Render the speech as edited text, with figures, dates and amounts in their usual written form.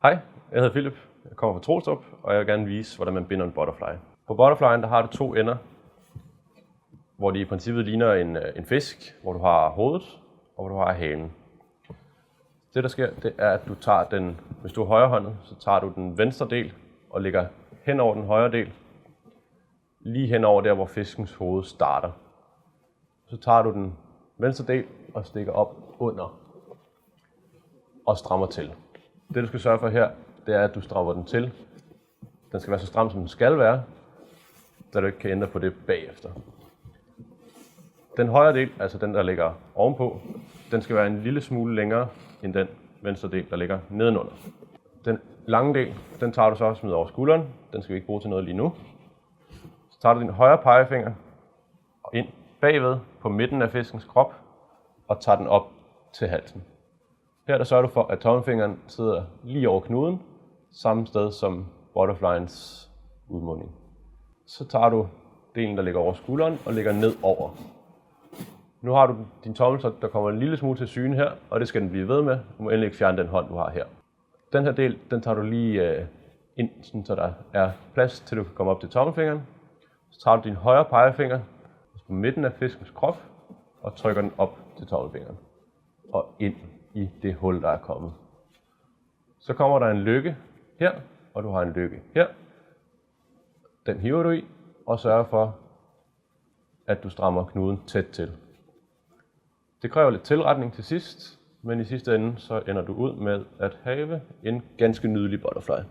Hej, jeg hedder Philip. Jeg kommer fra Trostrup, og jeg vil gerne vise, hvordan man binder en butterfly. På butterflyen der har du to ender, hvor de i princippet ligner en fisk, hvor du har hovedet og hvor du har halen. Det der sker, det er, at du tager den, hvis du er højrehåndet, så tager du den venstre del og lægger hen over den højre del, lige hen over der, hvor fiskens hoved starter. Så tager du den venstre del og stikker op under og strammer til. Det du skal sørge for her, det er, at du strammer den til. Den skal være så stram, som den skal være, da du ikke kan ændre på det bagefter. Den højre del, altså den, der ligger ovenpå, den skal være en lille smule længere end den venstre del, der ligger nedenunder. Den lange del, den tager du så og smider over skulderen. Den skal vi ikke bruge til noget lige nu. Så tager du din højre pegefinger ind bagved på midten af fiskens krop og tager den op til halsen. Her der sørger du for, at tommelfingeren sidder lige over knuden, samme sted som butterflyens udmunding. Så tager du delen, der ligger over skulderen, og lægger ned over. Nu har du din tommel, så der kommer en lille smule til syne her, og det skal den blive ved med. Du må endelig ikke fjerne den hånd, du har her. Den her del, den tager du lige ind, så der er plads til, du kan komme op til tommelfingeren. Så tager du din højre pegefinger på midten af fiskens krop, og trykker den op til tommelfingeren. Og ind i det hul, der er kommet. Så kommer der en lykke her, og du har en lykke her. Den hiver du i, og sørger for, at du strammer knuden tæt til. Det kræver lidt tilretning til sidst, men i sidste ende så ender du ud med at have en ganske nydelig butterfly.